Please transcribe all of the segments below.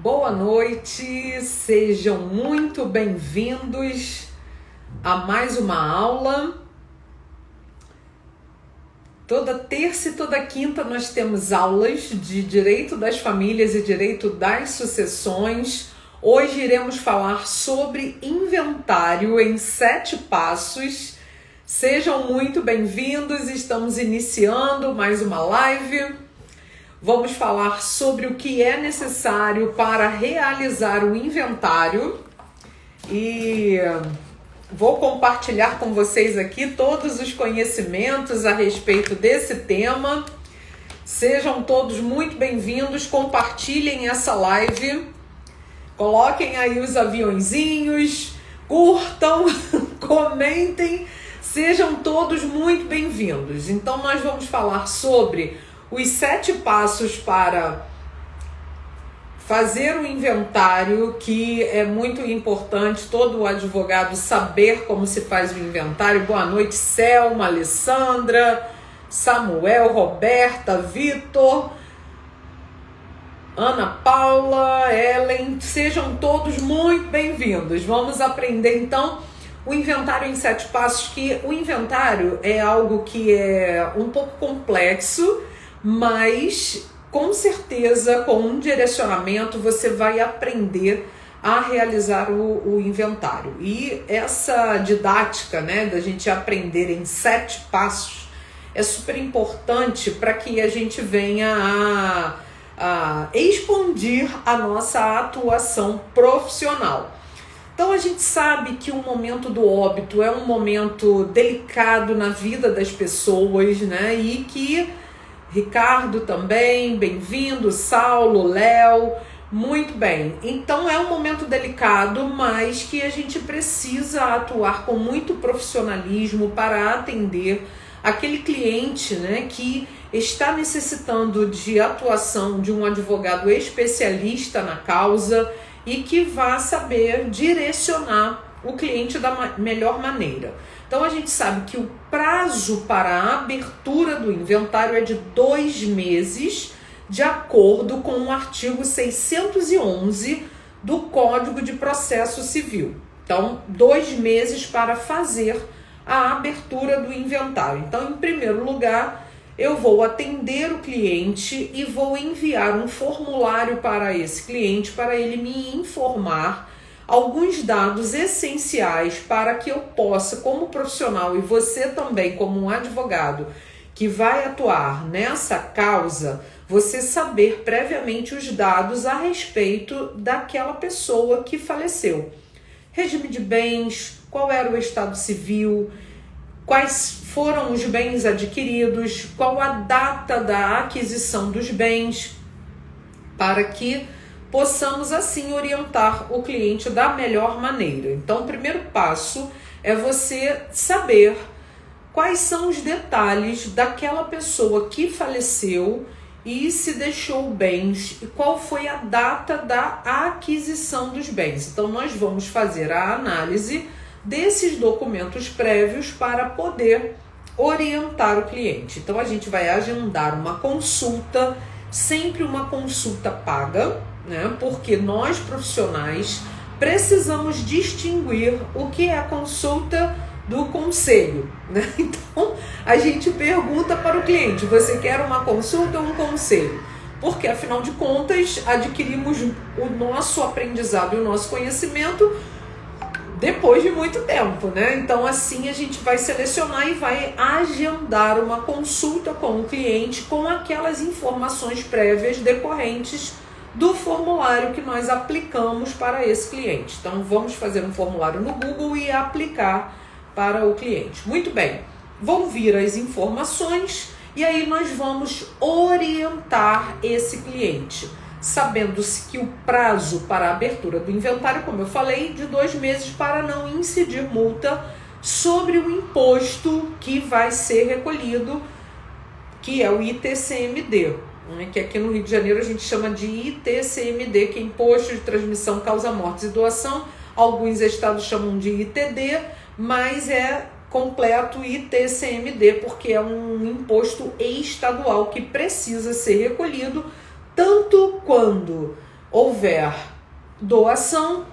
Boa noite, sejam muito bem-vindos a mais uma aula. Toda terça e toda quinta nós temos aulas de Direito das Famílias e Direito das Sucessões. Hoje iremos falar sobre inventário em 7 passos. Sejam muito bem-vindos, estamos iniciando mais uma live. Vamos falar sobre o que é necessário para realizar o inventário e vou compartilhar com vocês aqui todos os conhecimentos a respeito desse tema. Sejam todos muito bem-vindos, compartilhem essa live, coloquem aí os aviãozinhos, curtam, comentem, sejam todos muito bem-vindos. Então nós vamos falar sobre os 7 passos para fazer o inventário, que é muito importante todo advogado saber como se faz o inventário. Boa noite, Selma, Alessandra, Samuel, Roberta, Vitor, Ana Paula, Ellen, sejam todos muito bem-vindos. Vamos aprender então o inventário em 7 passos, que o inventário é algo que é um pouco complexo, mas com certeza com um direcionamento você vai aprender a realizar o inventário. E essa didática, né, da gente aprender em 7 passos é super importante para que a gente venha a expandir a nossa atuação profissional. Então a gente sabe que o momento do óbito é um momento delicado na vida das pessoas, né, e que Ricardo também, bem-vindo, Saulo, Léo, muito bem. Então é um momento delicado, mas que a gente precisa atuar com muito profissionalismo para atender aquele cliente, né, que está necessitando de atuação de um advogado especialista na causa e que vá saber direcionar o cliente da melhor maneira. Então a gente sabe que o prazo para a abertura do inventário é de 2 meses, de acordo com o artigo 611 do Código de Processo Civil. Então, 2 meses para fazer a abertura do inventário. Então, em primeiro lugar, eu vou atender o cliente e vou enviar um formulário para esse cliente para ele me informar alguns dados essenciais para que eu possa, como profissional, e você também como um advogado que vai atuar nessa causa, você saber previamente os dados a respeito daquela pessoa que faleceu. Regime de bens, qual era o estado civil, quais foram os bens adquiridos, qual a data da aquisição dos bens, para que possamos assim orientar o cliente da melhor maneira. Então, o primeiro passo é você saber quais são os detalhes daquela pessoa que faleceu e se deixou bens e qual foi a data da aquisição dos bens. Então, nós vamos fazer a análise desses documentos prévios para poder orientar o cliente. Então, a gente vai agendar uma consulta, sempre uma consulta paga, né? Porque nós profissionais precisamos distinguir o que é a consulta do conselho, né? Então a gente pergunta para o cliente: você quer uma consulta ou um conselho? Porque afinal de contas adquirimos o nosso aprendizado e o nosso conhecimento depois de muito tempo, né? Então assim a gente vai selecionar e vai agendar uma consulta com o cliente com aquelas informações prévias decorrentes do formulário que nós aplicamos para esse cliente. Então vamos fazer um formulário no Google e aplicar para o cliente. Muito bem, vão vir as informações e aí nós vamos orientar esse cliente, sabendo-se que o prazo para a abertura do inventário, como eu falei, de 2 meses, para não incidir multa sobre o imposto que vai ser recolhido, que é o ITCMD. Que aqui no Rio de Janeiro a gente chama de ITCMD, que é Imposto de Transmissão, Causa, Mortes e Doação. Alguns estados chamam de ITD, mas é completo ITCMD, porque é um imposto estadual que precisa ser recolhido tanto quando houver doação,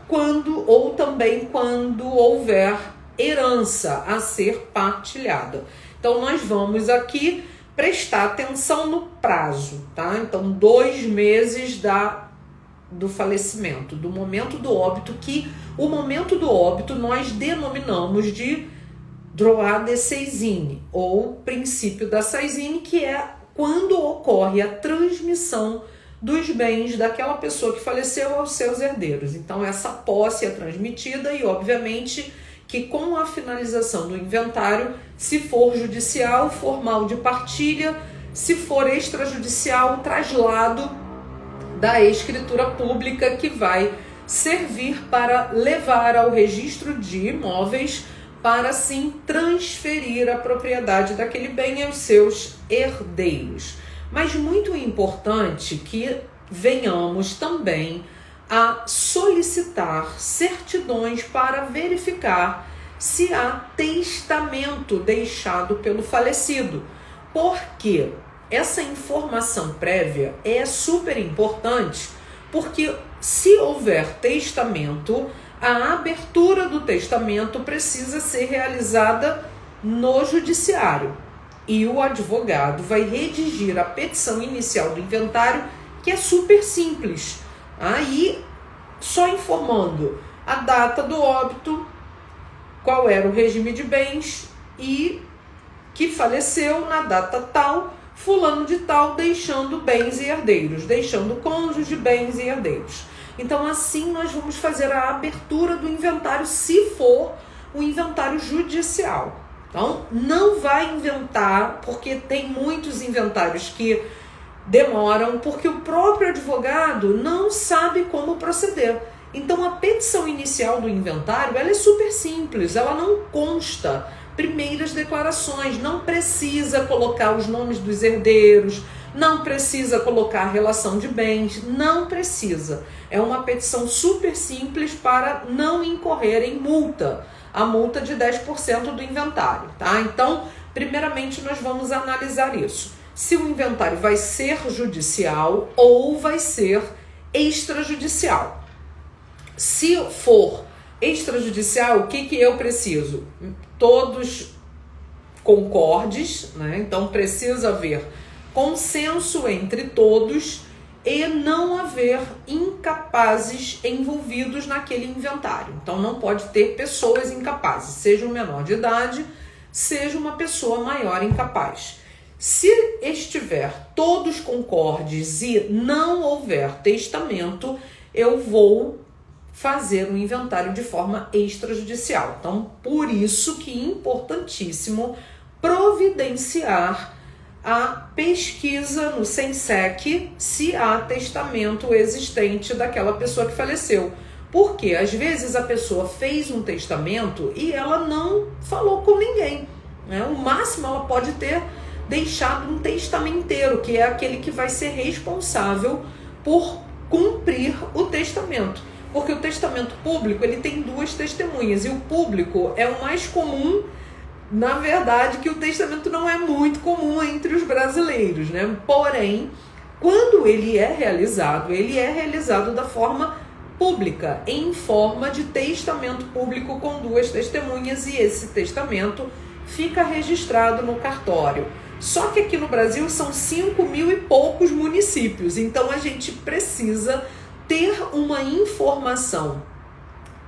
ou também quando houver herança a ser partilhada. Então nós vamos aqui prestar atenção no prazo, tá? Então 2 meses do falecimento, do momento do óbito, que o momento do óbito nós denominamos de droit de saisine, ou princípio da saisine, que é quando ocorre a transmissão dos bens daquela pessoa que faleceu aos seus herdeiros. Então essa posse é transmitida e, obviamente, que com a finalização do inventário, se for judicial, formal de partilha, se for extrajudicial, traslado da escritura pública, que vai servir para levar ao registro de imóveis para assim transferir a propriedade daquele bem aos seus herdeiros. Mas muito importante que venhamos também a solicitar certidões para verificar se há testamento deixado pelo falecido, porque essa informação prévia é super importante, porque se houver testamento, a abertura do testamento precisa ser realizada no judiciário e o advogado vai redigir a petição inicial do inventário, que é super simples. Aí, só informando a data do óbito, qual era o regime de bens e que faleceu na data tal, fulano de tal, deixando bens e herdeiros, deixando cônjuge, bens e herdeiros. Então, assim nós vamos fazer a abertura do inventário, se for o inventário judicial. Então, não vai inventar, porque tem muitos inventários que demoram, porque o próprio advogado não sabe como proceder. Então, a petição inicial do inventário, ela é super simples, ela não consta primeiras declarações, não precisa colocar os nomes dos herdeiros, não precisa colocar relação de bens, não precisa. É uma petição super simples para não incorrer em multa, a multa de 10% do inventário, tá? Então, primeiramente, nós vamos analisar isso. Se o inventário vai ser judicial ou vai ser extrajudicial. Se for extrajudicial, o que eu preciso? Todos concordes, né? Então precisa haver consenso entre todos e não haver incapazes envolvidos naquele inventário. Então não pode ter pessoas incapazes, seja um menor de idade, seja uma pessoa maior incapaz. Se estiver todos concordes e não houver testamento, eu vou fazer um inventário de forma extrajudicial. Então, por isso que é importantíssimo providenciar a pesquisa no SENSEC se há testamento existente daquela pessoa que faleceu. Porque, às vezes, a pessoa fez um testamento e ela não falou com ninguém, né? O máximo ela pode ter deixado um testamenteiro, que é aquele que vai ser responsável por cumprir o testamento. Porque o testamento público, ele tem 2 testemunhas, e o público é o mais comum. Na verdade, que o testamento não é muito comum entre os brasileiros, né? Porém, quando ele é realizado da forma pública, em forma de testamento público com 2 testemunhas, e esse testamento fica registrado no cartório. Só que aqui no Brasil são 5.000 e poucos municípios, então a gente precisa ter uma informação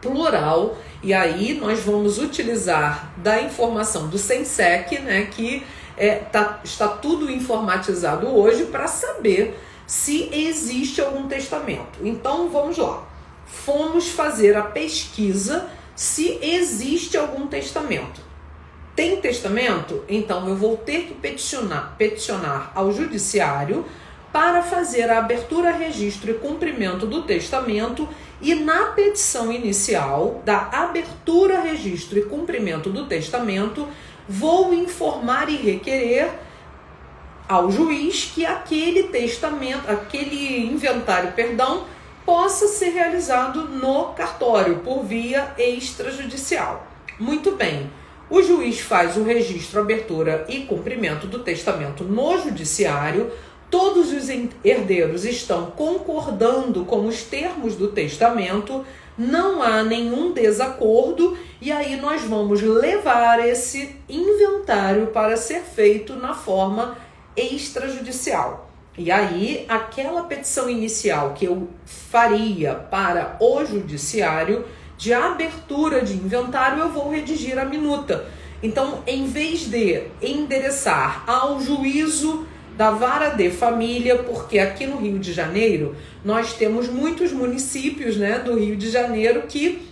plural, e aí nós vamos utilizar da informação do SENSEC, né, que está tudo informatizado hoje, para saber se existe algum testamento. Então vamos lá, fomos fazer a pesquisa se existe algum testamento. Tem testamento? Então eu vou ter que peticionar ao judiciário para fazer a abertura, registro e cumprimento do testamento, e na petição inicial da abertura, registro e cumprimento do testamento, vou informar e requerer ao juiz que aquele inventário, possa ser realizado no cartório por via extrajudicial. Muito bem. O juiz faz o registro, abertura e cumprimento do testamento no judiciário. todos os herdeiros estão concordando com os termos do testamento, não há nenhum desacordo, e aí nós vamos levar esse inventário para ser feito na forma extrajudicial. E aí, aquela petição inicial que eu faria para o judiciário de abertura de inventário, eu vou redigir a minuta. Então, em vez de endereçar ao juízo da vara de família, porque aqui no Rio de Janeiro nós temos muitos municípios, né, do Rio de Janeiro que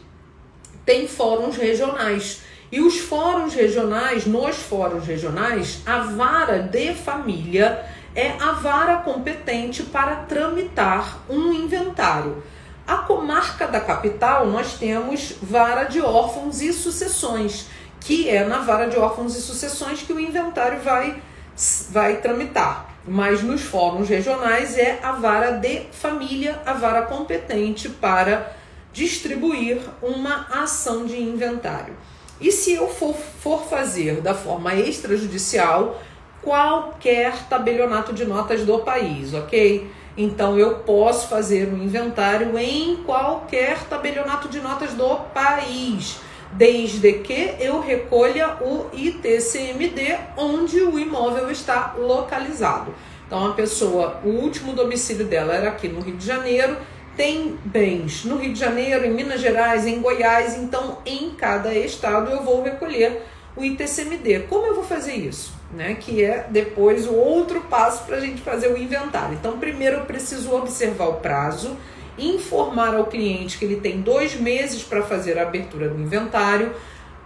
tem fóruns regionais. E os fóruns regionais, nos fóruns regionais, a vara de família é a vara competente para tramitar um inventário. A comarca da capital, nós temos vara de órfãos e sucessões, que é na vara de órfãos e sucessões que o inventário vai tramitar. Mas nos fóruns regionais é a vara de família, a vara competente para distribuir uma ação de inventário. E se eu for fazer da forma extrajudicial, qualquer tabelionato de notas do país, ok? Então eu posso fazer um inventário em qualquer tabelionato de notas do país, desde que eu recolha o ITCMD onde o imóvel está localizado. Então a pessoa, o último domicílio dela era aqui no Rio de Janeiro, tem bens no Rio de Janeiro, em Minas Gerais, em Goiás, então em cada estado eu vou recolher o ITCMD. Como eu vou fazer isso? Né? Que é depois o outro passo para a gente fazer o inventário. Então primeiro eu preciso observar o prazo, informar ao cliente que ele tem 2 meses para fazer a abertura do inventário.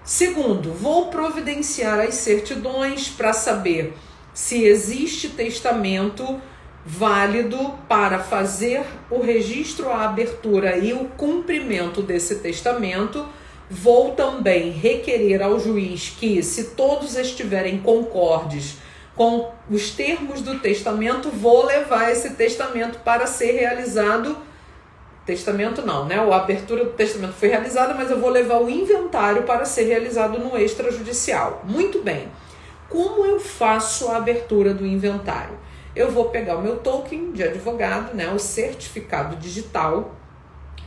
Segundo, vou providenciar as certidões para saber se existe testamento válido para fazer o registro, a abertura e o cumprimento desse testamento. Vou também requerer ao juiz que, se todos estiverem concordes com os termos do testamento, vou levar esse testamento para ser realizado. Testamento não, né? A abertura do testamento foi realizada, mas eu vou levar o inventário para ser realizado no extrajudicial. Muito bem. Como eu faço a abertura do inventário? Eu vou pegar o meu token de advogado, né? O certificado digital,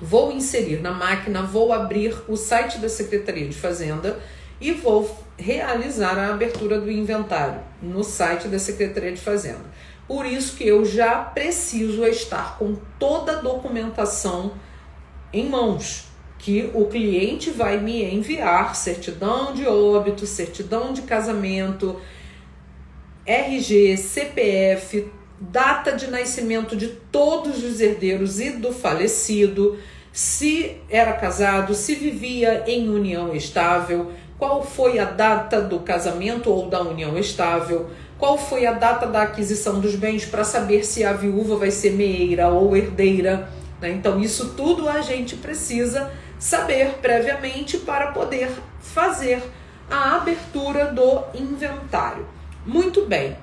vou inserir na máquina, vou abrir o site da Secretaria de Fazenda e vou realizar a abertura do inventário no site da Secretaria de Fazenda. Por isso que eu já preciso estar com toda a documentação em mãos, que o cliente vai me enviar: certidão de óbito, certidão de casamento, RG, CPF, data de nascimento de todos os herdeiros e do falecido, se era casado, se vivia em união estável, qual foi a data do casamento ou da união estável, qual foi a data da aquisição dos bens, para saber se a viúva vai ser meeira ou herdeira, né? Então isso tudo a gente precisa saber previamente para poder fazer a abertura do inventário. Muito bem.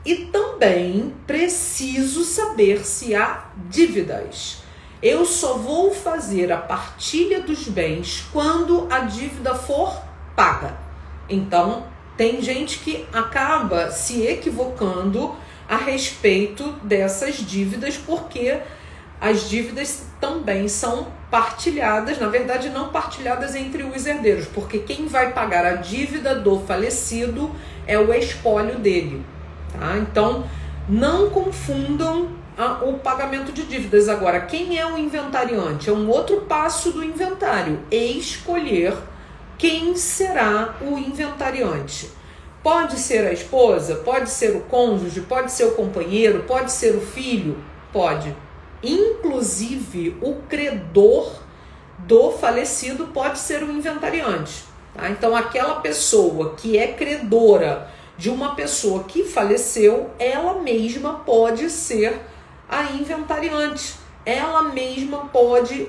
E também preciso saber se há dívidas. Eu só vou fazer a partilha dos bens quando a dívida for paga. Então, tem gente que acaba se equivocando a respeito dessas dívidas, porque as dívidas também são partilhadas, na verdade não partilhadas entre os herdeiros, porque quem vai pagar a dívida do falecido é o espólio dele. Tá? Então, não confundam o pagamento de dívidas. Agora, quem é o inventariante? É um outro passo do inventário, escolher quem será o inventariante. Pode ser a esposa, pode ser o cônjuge, pode ser o companheiro, pode ser o filho, pode. Inclusive, o credor do falecido pode ser o inventariante. Tá? Então, aquela pessoa que é credora de uma pessoa que faleceu, ela mesma pode ser a inventariante. Ela mesma pode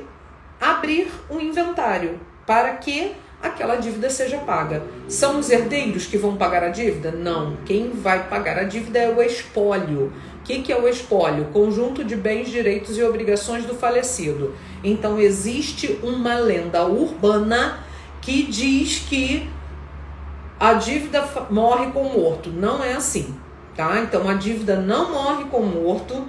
abrir um inventário para que aquela dívida seja paga. São os herdeiros que vão pagar a dívida? Não. Quem vai pagar a dívida é o espólio. O que é o espólio? Conjunto de bens, direitos e obrigações do falecido. Então, existe uma lenda urbana que diz que a dívida morre com o morto. Não é assim, tá? Então a dívida não morre com o morto.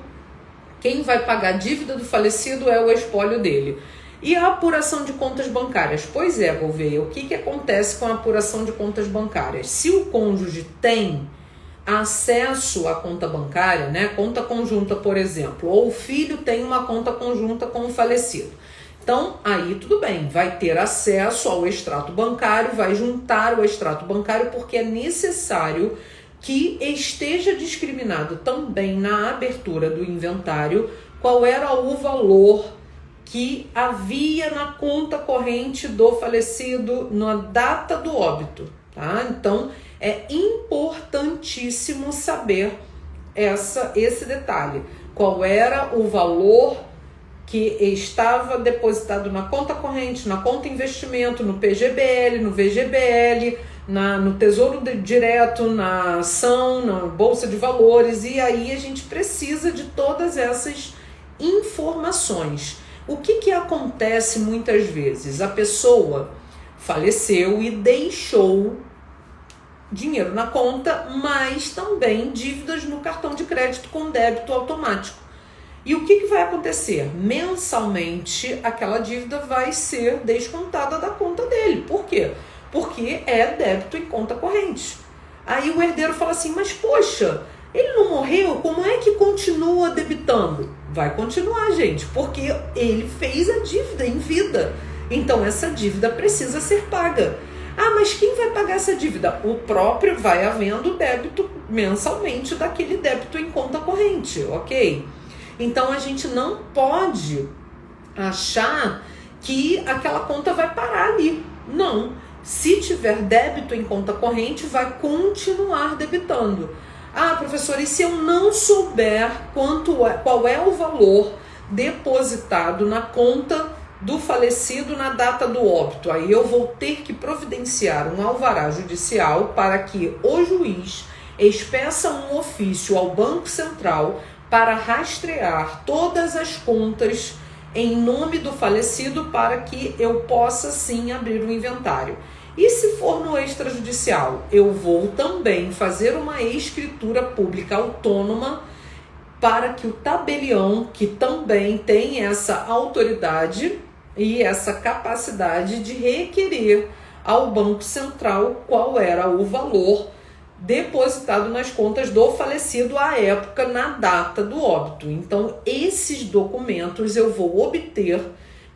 Quem vai pagar a dívida do falecido é o espólio dele. E a apuração de contas bancárias? Pois é, Gouveia, o que acontece com a apuração de contas bancárias? Se o cônjuge tem acesso à conta bancária, né, conta conjunta, por exemplo, ou o filho tem uma conta conjunta com o falecido, então aí tudo bem, vai ter acesso ao extrato bancário, vai juntar o extrato bancário, porque é necessário que esteja discriminado também na abertura do inventário qual era o valor que havia na conta corrente do falecido na data do óbito, tá? Então é importantíssimo saber esse detalhe. Qual era o valor que estava depositado na conta corrente, na conta investimento, no PGBL, no VGBL, no Tesouro Direto, na ação, na Bolsa de Valores, e aí a gente precisa de todas essas informações. O que acontece muitas vezes? A pessoa faleceu e deixou dinheiro na conta, mas também dívidas no cartão de crédito com débito automático. E o que vai acontecer? Mensalmente, aquela dívida vai ser descontada da conta dele. Por quê? Porque é débito em conta corrente. Aí o herdeiro fala assim, mas poxa, ele não morreu? Como é que continua debitando? Vai continuar, gente, porque ele fez a dívida em vida. Então essa dívida precisa ser paga. Ah, mas quem vai pagar essa dívida? O próprio vai havendo débito mensalmente daquele débito em conta corrente, ok? Então a gente não pode achar que aquela conta vai parar ali. Não. Se tiver débito em conta corrente, vai continuar debitando. Ah, professora, e se eu não souber qual é o valor depositado na conta do falecido na data do óbito? Aí eu vou ter que providenciar um alvará judicial para que o juiz expeça um ofício ao Banco Central para rastrear todas as contas em nome do falecido para que eu possa sim abrir o inventário. E se for no extrajudicial, eu vou também fazer uma escritura pública autônoma para que o tabelião, que também tem essa autoridade e essa capacidade de requerer ao Banco Central qual era o valor depositado nas contas do falecido à época, na data do óbito. Então, esses documentos eu vou obter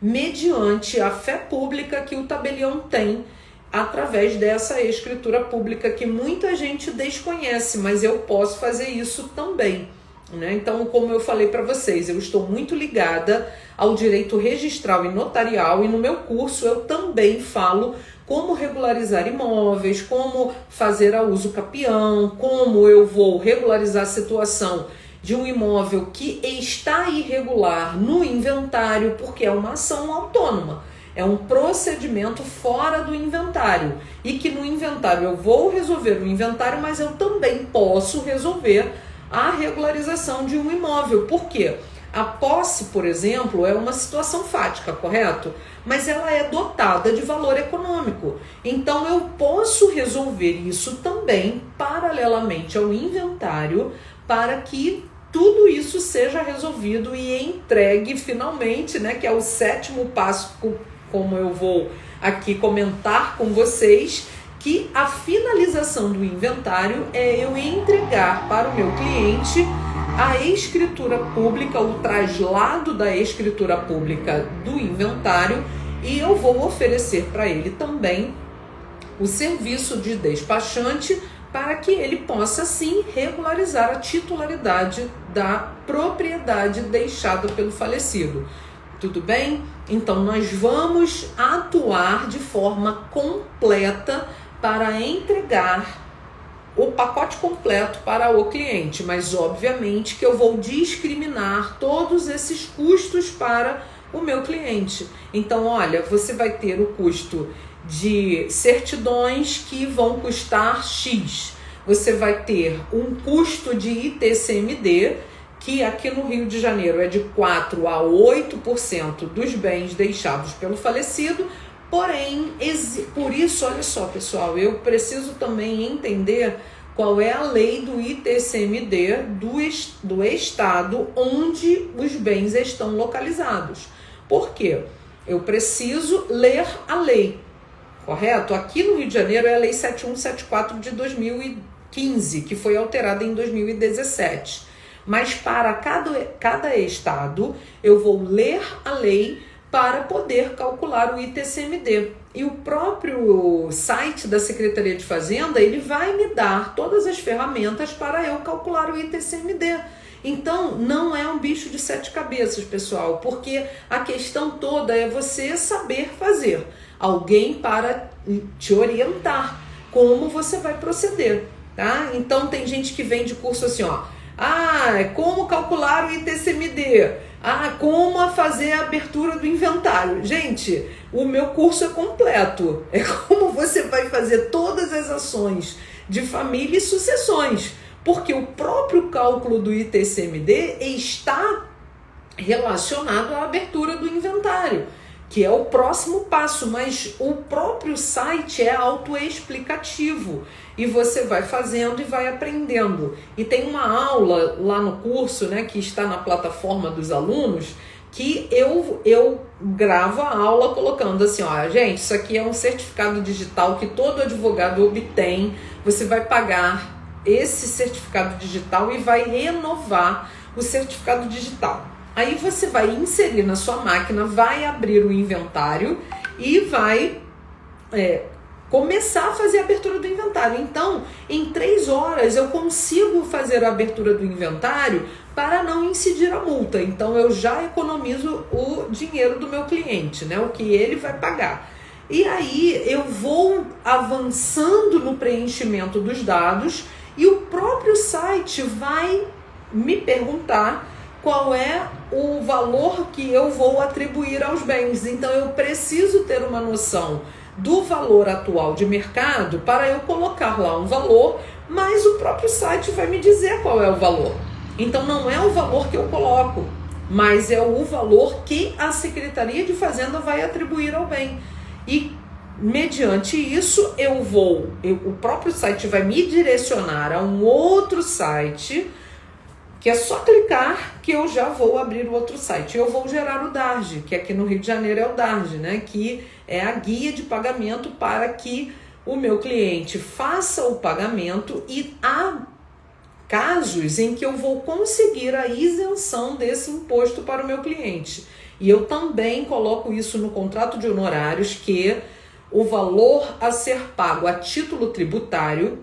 mediante a fé pública que o tabelião tem através dessa escritura pública que muita gente desconhece, mas eu posso fazer isso também, né? Então, como eu falei para vocês, eu estou muito ligada ao direito registral e notarial, e no meu curso eu também falo como regularizar imóveis, como fazer a uso capião, como eu vou regularizar a situação de um imóvel que está irregular no inventário, porque é uma ação autônoma. É um procedimento fora do inventário, e que no inventário eu vou resolver o inventário, mas eu também posso resolver a regularização de um imóvel. Por quê? A posse, por exemplo, é uma situação fática, correto? Mas ela é dotada de valor econômico. Então eu posso resolver isso também paralelamente ao inventário para que tudo isso seja resolvido e entregue finalmente, né? Que é o 7º passo, como eu vou aqui comentar com vocês, que a finalização do inventário é eu entregar para o meu cliente a escritura pública, o traslado da escritura pública do inventário, e eu vou oferecer para ele também o serviço de despachante para que ele possa sim regularizar a titularidade da propriedade deixada pelo falecido. Tudo bem? Então nós vamos atuar de forma completa para entregar o pacote completo para o cliente, mas obviamente que eu vou discriminar todos esses custos para o meu cliente. Então, olha, você vai ter o custo de certidões que vão custar X. Você vai ter um custo de ITCMD, que aqui no Rio de Janeiro é de 4 a 8% dos bens deixados pelo falecido. Porém, por isso, olha só, pessoal, eu preciso também entender qual é a lei do ITCMD do estado onde os bens estão localizados. Por quê? Eu preciso ler a lei, correto? Aqui no Rio de Janeiro é a Lei 7174 de 2015, que foi alterada em 2017. Mas para cada estado, eu vou ler a lei para poder calcular o ITCMD. E o próprio site da Secretaria de Fazenda, ele vai me dar todas as ferramentas para eu calcular o ITCMD. Então, não é um bicho de 7 cabeças, pessoal, porque a questão toda é você saber fazer. Alguém para te orientar como você vai proceder, tá? Então, tem gente que vende curso assim, ó. Como calcular o ITCMD? Como fazer a abertura do inventário? Gente, o meu curso é completo. É como você vai fazer todas as ações de família e sucessões. Porque o próprio cálculo do ITCMD está relacionado à abertura do inventário, que é o próximo passo, mas o próprio site é autoexplicativo e você vai fazendo e vai aprendendo. E tem uma aula lá no curso, né, que está na plataforma dos alunos, que eu gravo a aula colocando assim, ó, gente, isso aqui é um certificado digital que todo advogado obtém, você vai pagar esse certificado digital e vai renovar o certificado digital. Aí você vai inserir na sua máquina, vai abrir o inventário e vai começar a fazer a abertura do inventário. Então, em 3 horas eu consigo fazer a abertura do inventário para não incidir a multa. Então, eu já economizo o dinheiro do meu cliente, né? O que ele vai pagar. E aí eu vou avançando no preenchimento dos dados e o próprio site vai me perguntar qual é o valor que eu vou atribuir aos bens. Então, eu preciso ter uma noção do valor atual de mercado para eu colocar lá um valor, mas o próprio site vai me dizer qual é o valor. Então, não é o valor que eu coloco, mas é o valor que a Secretaria de Fazenda vai atribuir ao bem. E, mediante isso, o próprio site vai me direcionar a um outro site, que é só clicar que eu já vou abrir o outro site. Eu vou gerar o DARJ, que aqui no Rio de Janeiro é o DARJ, né? Que é a guia de pagamento para que o meu cliente faça o pagamento, e há casos em que eu vou conseguir a isenção desse imposto para o meu cliente. E eu também coloco isso no contrato de honorários, que o valor a ser pago a título tributário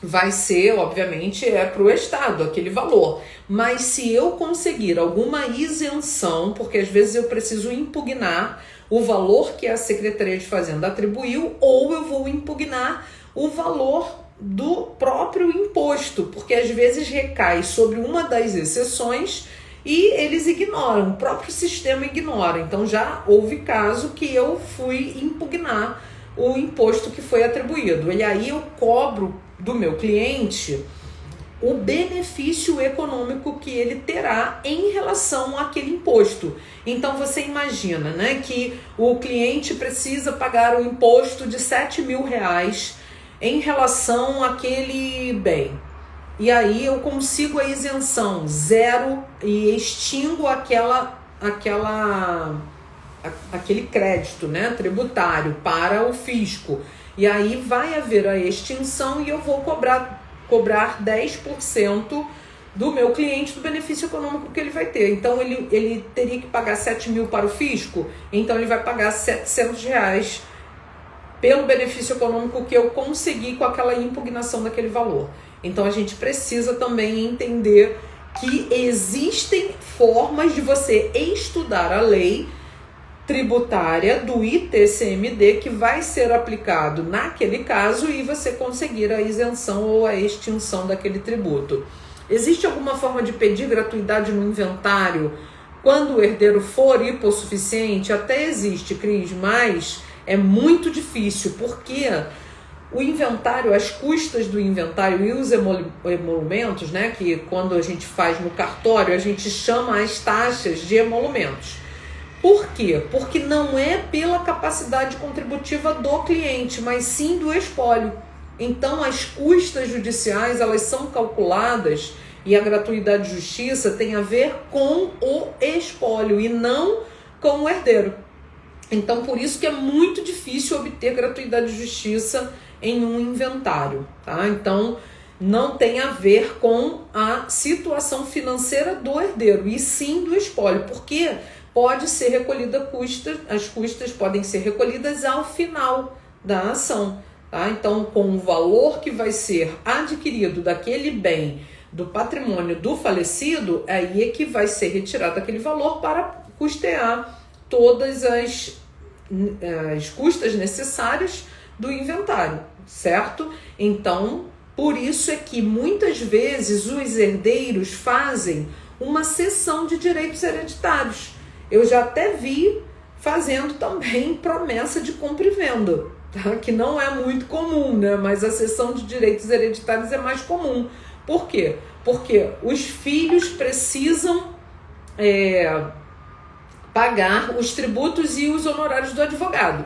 vai ser, obviamente, para o Estado, aquele valor. Mas se eu conseguir alguma isenção, porque às vezes eu preciso impugnar o valor que a Secretaria de Fazenda atribuiu, ou eu vou impugnar o valor do próprio imposto, porque às vezes recai sobre uma das exceções e eles ignoram, o próprio sistema ignora. Então já houve caso que eu fui impugnar o imposto que foi atribuído. E aí eu cobro do meu cliente o benefício econômico que ele terá em relação àquele imposto. Então você imagina, né, que o cliente precisa pagar um imposto de R$7.000 em relação àquele bem. E aí eu consigo a isenção zero e extingo aquele crédito, né, tributário para o fisco. E aí vai haver a extinção e eu vou cobrar 10% do meu cliente do benefício econômico que ele vai ter. Então ele teria que pagar 7.000 para o fisco, então ele vai pagar R$700 pelo benefício econômico que eu consegui com aquela impugnação daquele valor. Então a gente precisa também entender que existem formas de você estudar a lei tributária do ITCMD que vai ser aplicado naquele caso e você conseguir a isenção ou a extinção daquele tributo. Existe alguma forma de pedir gratuidade no inventário quando o herdeiro for hipossuficiente? Até existe, Cris, mas é muito difícil, porque o inventário, as custas do inventário e os emolumentos, né, que quando a gente faz no cartório, a gente chama as taxas de emolumentos. Por quê? Porque não é pela capacidade contributiva do cliente, mas sim do espólio. Então as custas judiciais, elas são calculadas, e a gratuidade de justiça tem a ver com o espólio e não com o herdeiro. Então por isso que é muito difícil obter gratuidade de justiça em um inventário, tá? Então não tem a ver com a situação financeira do herdeiro, e sim do espólio, porque pode ser recolhida as custas podem ser recolhidas ao final da ação, tá? Então, com o valor que vai ser adquirido daquele bem, do patrimônio do falecido, aí é que vai ser retirado aquele valor para custear todas as custas necessárias do inventário, certo? Então, por isso é que muitas vezes os herdeiros fazem uma cessão de direitos hereditários. Eu já até vi fazendo também promessa de compra e venda, tá? Que não é muito comum, né? Mas a cessão de direitos hereditários é mais comum. Por quê? Porque os filhos precisam pagar os tributos e os honorários do advogado,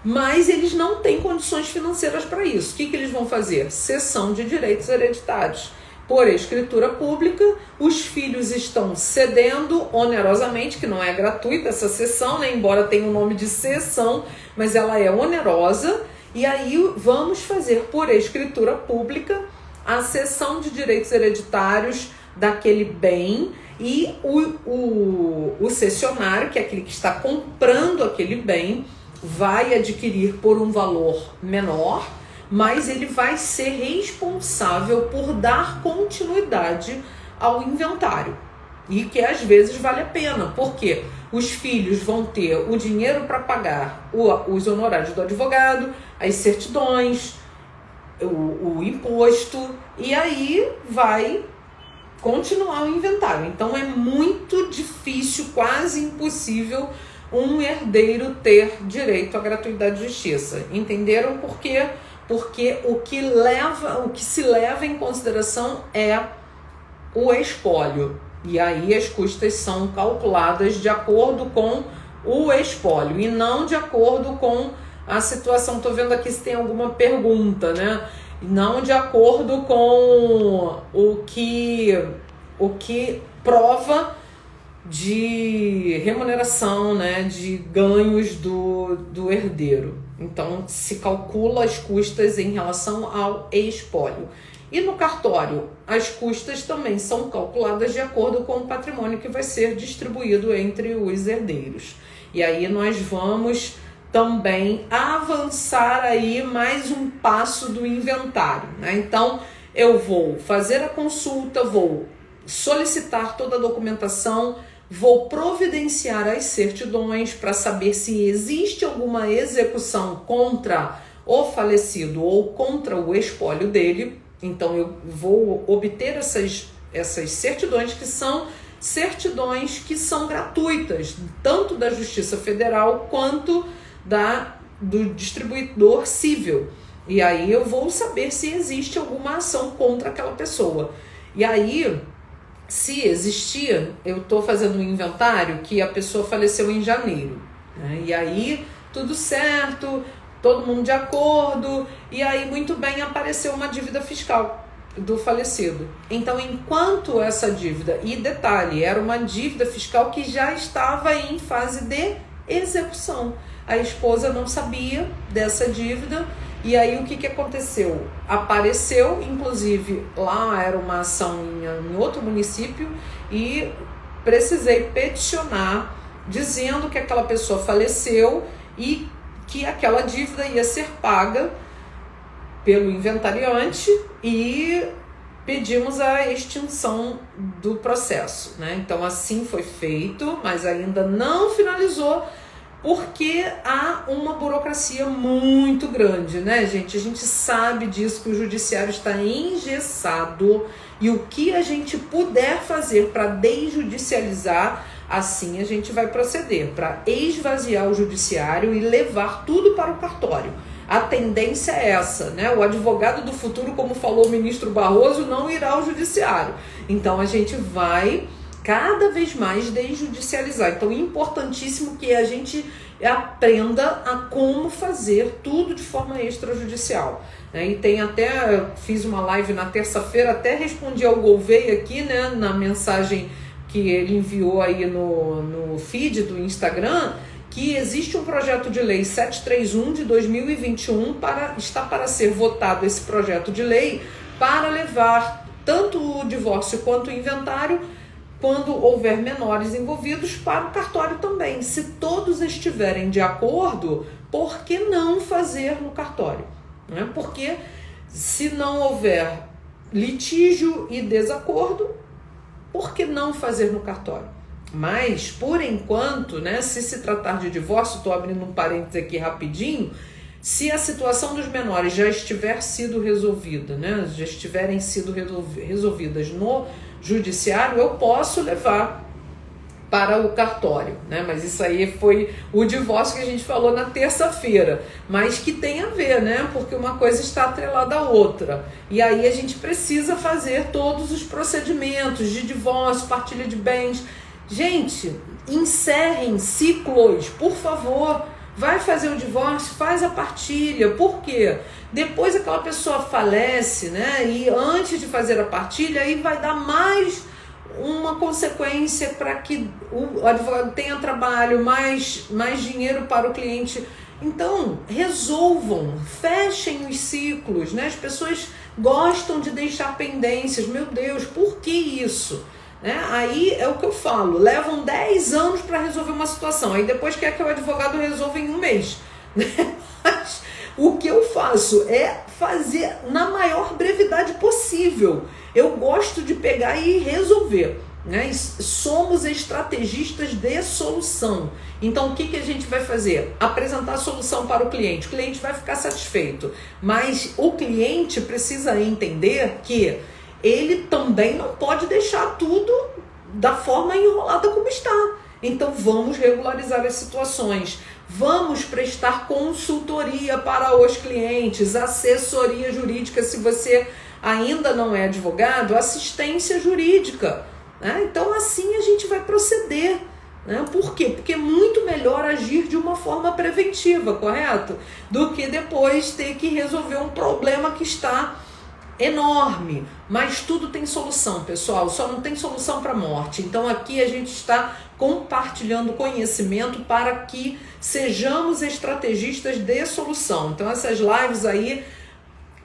mas eles não têm condições financeiras para isso. O que eles vão fazer? Cessão de direitos hereditários. Por escritura pública, os filhos estão cedendo onerosamente, que não é gratuita essa cessão, né? Embora tenha o nome de cessão, mas ela é onerosa, e aí vamos fazer por escritura pública a cessão de direitos hereditários daquele bem, e o cessionário, que é aquele que está comprando aquele bem, vai adquirir por um valor menor, mas ele vai ser responsável por dar continuidade ao inventário. E que às vezes vale a pena, porque os filhos vão ter o dinheiro para pagar os honorários do advogado, as certidões, o imposto, e aí vai continuar o inventário. Então é muito difícil, quase impossível, um herdeiro ter direito à gratuidade de justiça. Entenderam por quê? Porque o que se leva em consideração é o espólio. E aí as custas são calculadas de acordo com o espólio e não de acordo com a situação. Estou vendo aqui se tem alguma pergunta, né? Não de acordo com o que prova de remuneração, né, de ganhos do herdeiro. Então se calcula as custas em relação ao espólio. E no cartório, as custas também são calculadas de acordo com o patrimônio que vai ser distribuído entre os herdeiros. E aí nós vamos também avançar aí mais um passo do inventário, né? Então eu vou fazer a consulta, vou solicitar toda a documentação, vou providenciar as certidões para saber se existe alguma execução contra o falecido ou contra o espólio dele. Então eu vou obter essas certidões, que são certidões que são gratuitas, tanto da Justiça Federal quanto do distribuidor civil. E aí eu vou saber se existe alguma ação contra aquela pessoa. E aí, se existir, eu estou fazendo um inventário que a pessoa faleceu em janeiro, né? E aí, tudo certo, todo mundo de acordo, e aí muito bem apareceu uma dívida fiscal do falecido. Então, enquanto essa dívida, e detalhe, era uma dívida fiscal que já estava em fase de execução. A esposa não sabia dessa dívida, e aí o que aconteceu? Apareceu, inclusive lá era uma ação em outro município, e precisei peticionar dizendo que aquela pessoa faleceu e que aquela dívida ia ser paga pelo inventariante, e pedimos a extinção do processo, né? Então assim foi feito, mas ainda não finalizou, porque há uma burocracia muito grande, né, gente? A gente sabe disso, que o judiciário está engessado, e o que a gente puder fazer para desjudicializar, assim a gente vai proceder, para esvaziar o judiciário e levar tudo para o cartório. A tendência é essa, né? O advogado do futuro, como falou o ministro Barroso, não irá ao judiciário. Então a gente vai cada vez mais desjudicializar. Então é importantíssimo que a gente aprenda a como fazer tudo de forma extrajudicial. E tem até, fiz uma live na terça-feira, até respondi ao Gouveia aqui, né, na mensagem que ele enviou aí no feed do Instagram, que existe um projeto de lei 731 de 2021, está para ser votado esse projeto de lei para levar tanto o divórcio quanto o inventário, quando houver menores envolvidos, para o cartório também. Se todos estiverem de acordo, por que não fazer no cartório? Porque se não houver litígio e desacordo, por que não fazer no cartório? Mas, por enquanto, né, se tratar de divórcio, estou abrindo um parênteses aqui rapidinho, se a situação dos menores já estiver sido resolvida, né, já estiverem sido resolvidas no judiciário, eu posso levar para o cartório, né? Mas isso aí foi o divórcio que a gente falou na terça-feira, mas que tem a ver, né? Porque uma coisa está atrelada à outra. E aí a gente precisa fazer todos os procedimentos de divórcio, partilha de bens. Gente, encerrem ciclos, por favor. Vai fazer o divórcio, faz a partilha. Por quê? Depois aquela pessoa falece, né? E antes de fazer a partilha, aí vai dar mais uma consequência para que o advogado tenha trabalho, mais dinheiro para o cliente. Então, resolvam, fechem os ciclos, né? As pessoas gostam de deixar pendências. Meu Deus, por que isso? Aí é o que eu falo, levam 10 anos para resolver uma situação, aí depois quer que o advogado resolva em um mês. Mas o que eu faço é fazer na maior brevidade possível. Eu gosto de pegar e resolver, né? Somos estrategistas de solução. Então o que a gente vai fazer? Apresentar a solução para o cliente vai ficar satisfeito, mas o cliente precisa entender que ele também não pode deixar tudo da forma enrolada como está. Então vamos regularizar as situações, vamos prestar consultoria para os clientes, assessoria jurídica, se você ainda não é advogado, assistência jurídica, né? Então assim a gente vai proceder, né? Por quê? Porque é muito melhor agir de uma forma preventiva, correto? Do que depois ter que resolver um problema que está enorme. Mas tudo tem solução, pessoal, só não tem solução para a morte. Então aqui a gente está compartilhando conhecimento para que sejamos estrategistas de solução. Então essas lives aí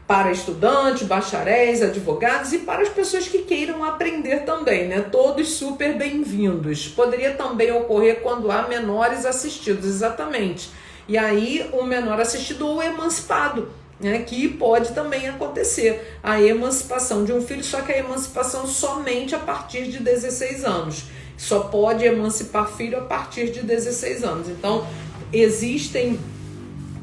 para estudantes, bacharéis, advogados e para as pessoas que queiram aprender também, né? Todos super bem-vindos. Poderia também ocorrer quando há menores assistidos, exatamente. E aí o menor assistido ou emancipado, né, que pode também acontecer a emancipação de um filho, só que a emancipação somente a partir de 16 anos. Só pode emancipar filho a partir de 16 anos. Então, existem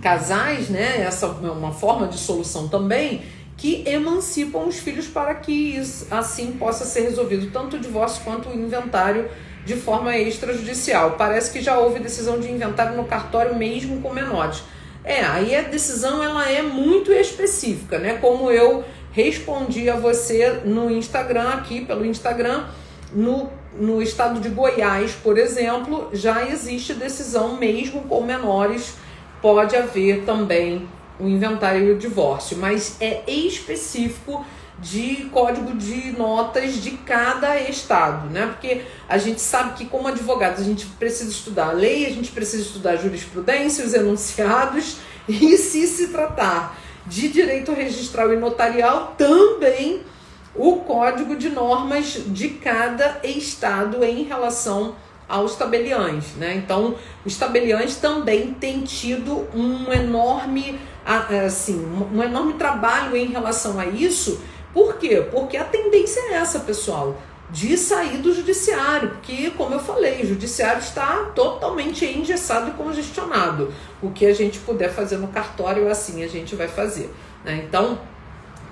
casais, né, essa é uma forma de solução também, que emancipam os filhos para que assim possa ser resolvido tanto o divórcio quanto o inventário de forma extrajudicial. Parece que já houve decisão de inventário no cartório mesmo com menores. Aí a decisão ela é muito específica, né? Como eu respondi a você no Instagram, aqui pelo Instagram, no estado de Goiás, por exemplo, já existe decisão mesmo com menores, pode haver também o inventário e o divórcio, mas é específico de código de notas de cada estado, né? Porque a gente sabe que como advogados a gente precisa estudar a lei, a gente precisa estudar a jurisprudência, os enunciados, e se tratar de direito registral e notarial, também o código de normas de cada estado em relação aos tabeliães, né? Então, os tabeliães também têm tido um enorme trabalho em relação a isso. Por quê? Porque a tendência é essa, pessoal, de sair do judiciário, porque, como eu falei, o judiciário está totalmente engessado e congestionado. O que a gente puder fazer no cartório, assim a gente vai fazer, né? Então,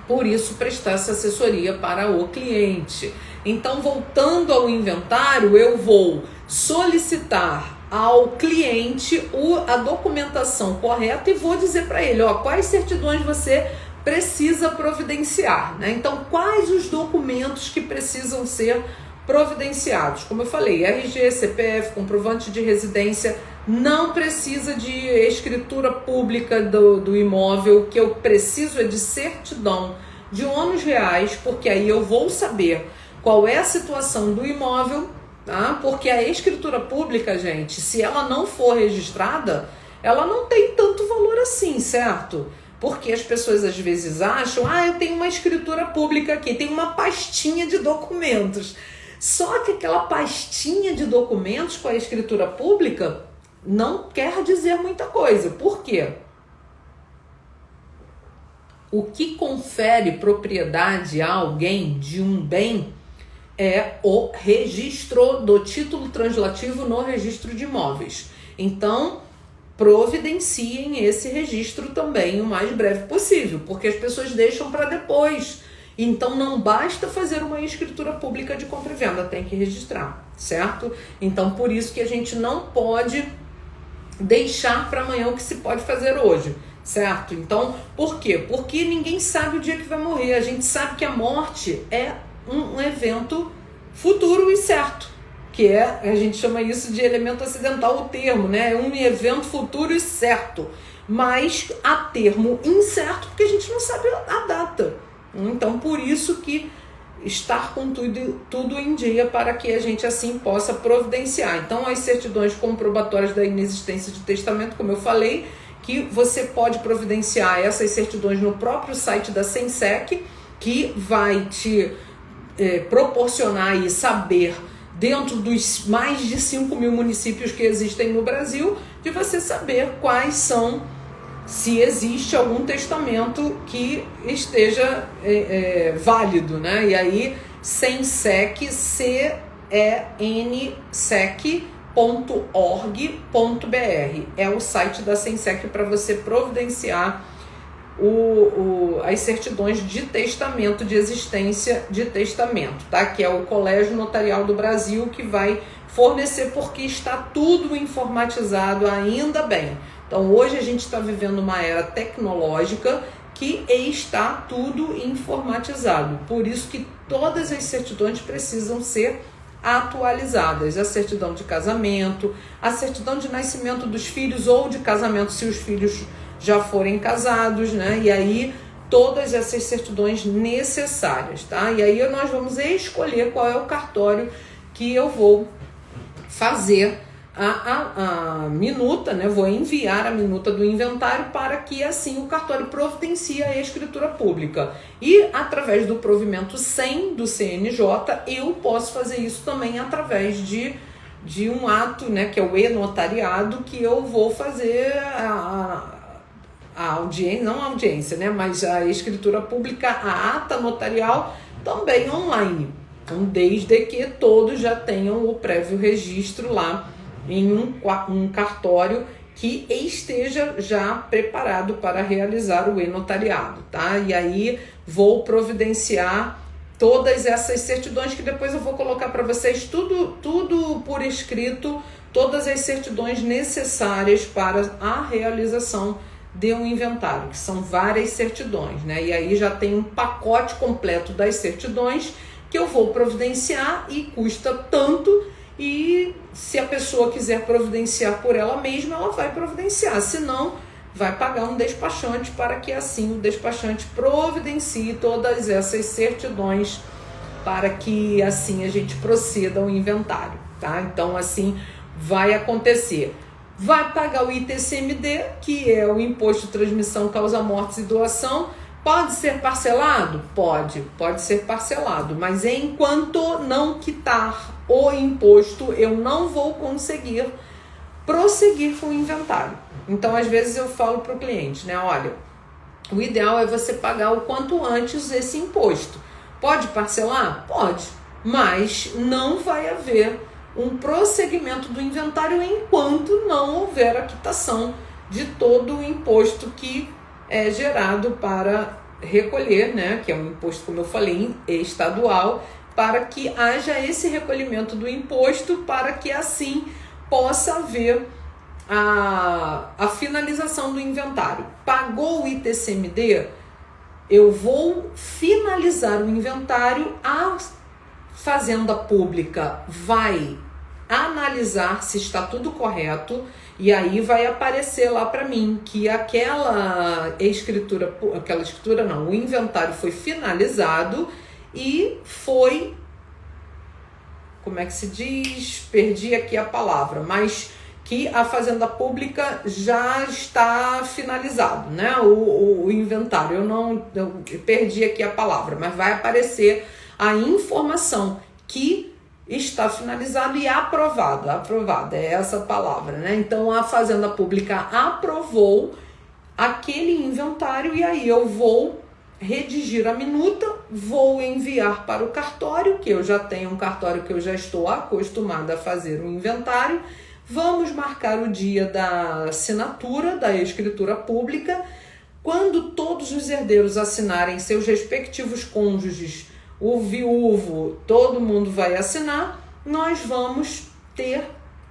por isso, prestar essa assessoria para o cliente. Então, voltando ao inventário, eu vou solicitar ao cliente a documentação correta e vou dizer para ele, quais certidões você precisa providenciar, né? Então, quais os documentos que precisam ser providenciados. Como eu falei, RG, CPF, comprovante de residência, não precisa de escritura pública do imóvel, o que eu preciso é de certidão de ônus reais, porque aí eu vou saber qual é a situação do imóvel, tá? Porque a escritura pública, gente, se ela não for registrada, ela não tem tanto valor assim, certo? Porque as pessoas às vezes acham, eu tenho uma escritura pública aqui, tem uma pastinha de documentos. Só que aquela pastinha de documentos com a escritura pública não quer dizer muita coisa. Por quê? O que confere propriedade a alguém de um bem é o registro do título translativo no registro de imóveis. Então, providenciem esse registro também o mais breve possível, porque as pessoas deixam para depois. Então não basta fazer uma escritura pública de compra e venda, tem que registrar, certo? Então por isso que a gente não pode deixar para amanhã o que se pode fazer hoje, certo? Então, por quê? Porque ninguém sabe o dia que vai morrer. A gente sabe que a morte é um evento futuro e certo, que a gente chama isso de elemento acidental, o termo, né? É um evento futuro e certo, mas a termo incerto, porque a gente não sabe a data. Então, por isso que estar com tudo em dia para que a gente assim possa providenciar. Então, as certidões comprobatórias da inexistência de testamento, como eu falei, que você pode providenciar essas certidões no próprio site da Sensec, que vai te proporcionar e saber, dentro dos mais de 5 mil municípios que existem no Brasil, de você saber quais são, se existe algum testamento que esteja válido, né? E aí, Sensec, censec.org.br é o site da Sensec para você providenciar as certidões de testamento, de existência de testamento, tá? Que é o Colégio Notarial do Brasil que vai fornecer, porque está tudo informatizado, ainda bem. Então hoje a gente está vivendo uma era tecnológica que está tudo informatizado, por isso que todas as certidões precisam ser atualizadas. A certidão de casamento, a certidão de nascimento dos filhos ou de casamento se os filhos já forem casados, né? E aí todas essas certidões necessárias, tá? E aí nós vamos escolher qual é o cartório que eu vou fazer a minuta, né? Vou enviar a minuta do inventário para que assim o cartório providencie a escritura pública. E através do provimento 100 do CNJ, eu posso fazer isso também através de um ato, né? Que é o e-notariado, que eu vou fazer a audiência, não a audiência, né? Mas a escritura pública, a ata notarial, também online. Então, desde que todos já tenham o prévio registro lá em um cartório que esteja já preparado para realizar o e-notariado, tá? E aí vou providenciar todas essas certidões que depois eu vou colocar para vocês tudo por escrito, todas as certidões necessárias para a realização de um inventário, que são várias certidões, né? E aí já tem um pacote completo das certidões que eu vou providenciar e custa tanto. E se a pessoa quiser providenciar por ela mesma, ela vai providenciar, senão vai pagar um despachante para que assim o despachante providencie todas essas certidões para que assim a gente proceda ao inventário, tá? Então assim vai acontecer. Vai pagar o ITCMD, que é o Imposto de Transmissão, Causa Mortes e Doação. Pode ser parcelado? Pode ser parcelado, mas enquanto não quitar o imposto, eu não vou conseguir prosseguir com o inventário. Então, às vezes eu falo para o cliente, né? Olha, o ideal é você pagar o quanto antes esse imposto. Pode parcelar? Pode, mas não vai haver um prosseguimento do inventário enquanto não houver a quitação de todo o imposto que é gerado para recolher, né, que é um imposto, como eu falei, estadual, para que haja esse recolhimento do imposto, para que assim possa haver a finalização do inventário. Pagou o ITCMD, eu vou finalizar o inventário Fazenda Pública vai analisar se está tudo correto e aí vai aparecer lá para mim que o inventário foi finalizado e foi, como é que se diz? Perdi aqui a palavra, mas que a Fazenda Pública já está finalizado, né? O inventário, eu perdi aqui a palavra, mas vai aparecer a informação que está finalizado e aprovado. Aprovada é essa palavra, né? Então a Fazenda Pública aprovou aquele inventário e aí eu vou redigir a minuta, vou enviar para o cartório, que eu já tenho um cartório que eu já estou acostumada a fazer o inventário. Vamos marcar o dia da assinatura da escritura pública. Quando todos os herdeiros assinarem, seus respectivos cônjuges, o viúvo, todo mundo vai assinar, nós vamos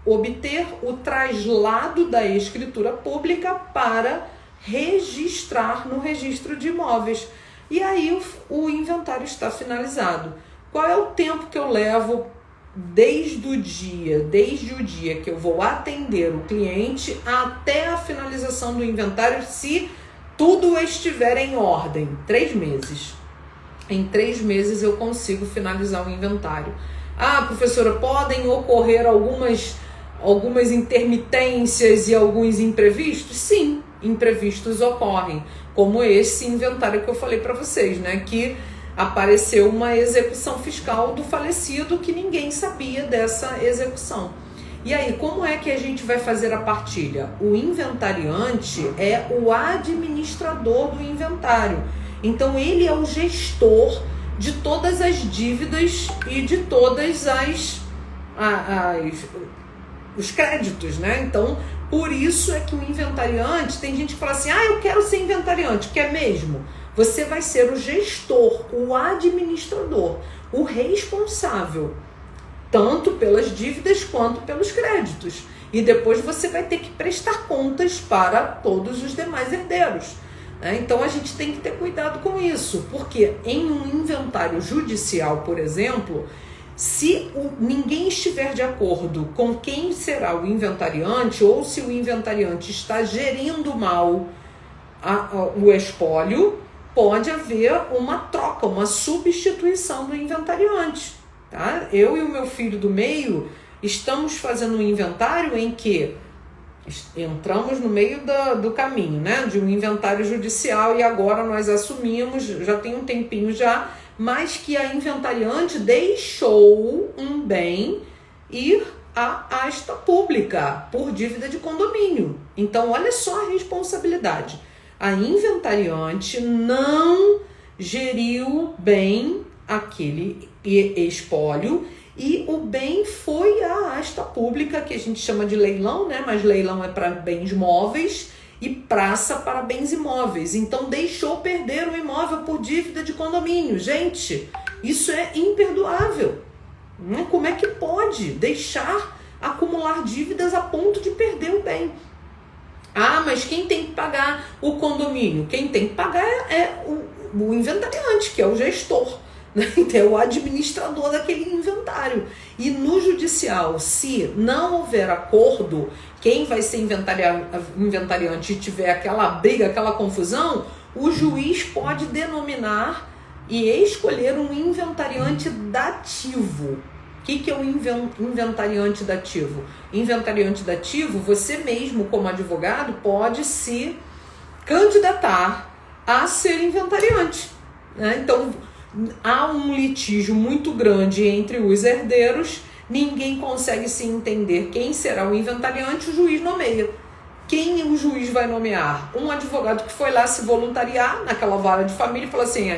obter o traslado da escritura pública para registrar no registro de imóveis. E aí o inventário está finalizado. Qual é o tempo que eu levo desde o dia que eu vou atender o cliente até a finalização do inventário, se tudo estiver em ordem? 3 meses. Em 3 meses eu consigo finalizar o inventário. Ah, professora, podem ocorrer algumas intermitências e alguns imprevistos? Sim, imprevistos ocorrem, como esse inventário que eu falei para vocês, né? Que apareceu uma execução fiscal do falecido que ninguém sabia dessa execução. E aí, como é que a gente vai fazer a partilha? O inventariante é o administrador do inventário. Então, ele é o gestor de todas as dívidas e de todas os créditos, né? Então, por isso é que o inventariante, tem gente que fala assim, eu quero ser inventariante, quer mesmo? Você vai ser o gestor, o administrador, o responsável, tanto pelas dívidas quanto pelos créditos. E depois você vai ter que prestar contas para todos os demais herdeiros. Então a gente tem que ter cuidado com isso, porque em um inventário judicial, por exemplo, se ninguém estiver de acordo com quem será o inventariante, ou se o inventariante está gerindo mal o espólio, pode haver uma troca, uma substituição do inventariante. Tá? Eu e o meu filho do meio estamos fazendo um inventário em que entramos no meio do caminho, né, de um inventário judicial, e agora nós assumimos, já tem um tempinho já, mas que a inventariante deixou um bem ir à asta pública por dívida de condomínio. Então, olha só a responsabilidade. A inventariante não geriu bem aquele espólio e o bem foi à asta pública, que a gente chama de leilão, né? Mas leilão é para bens móveis e praça para bens imóveis. Então deixou perder o imóvel por dívida de condomínio. Gente, isso é imperdoável. Como é que pode deixar acumular dívidas a ponto de perder o bem? Mas quem tem que pagar o condomínio? Quem tem que pagar é o inventariante, que é o gestor. Então, é o administrador daquele inventário. E no judicial, se não houver acordo, quem vai ser inventariante e tiver aquela briga, aquela confusão, o juiz pode denominar e escolher um inventariante dativo. O que é o inventariante dativo? Inventariante dativo, você mesmo, como advogado, pode se candidatar a ser inventariante, né? Então, há um litígio muito grande entre os herdeiros, ninguém consegue se entender quem será o inventariante, o juiz nomeia. Quem o juiz vai nomear? Um advogado que foi lá se voluntariar naquela vara de família e falou assim,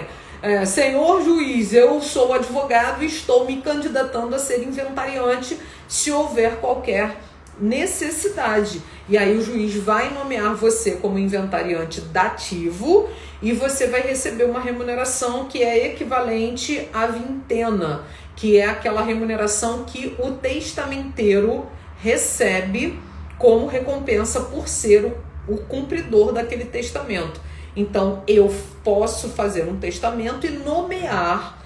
senhor juiz, eu sou advogado e estou me candidatando a ser inventariante se houver qualquer necessidade. E aí o juiz vai nomear você como inventariante dativo e você vai receber uma remuneração que é equivalente à vintena, que é aquela remuneração que o testamenteiro recebe como recompensa por ser o cumpridor daquele testamento. Então, eu posso fazer um testamento e nomear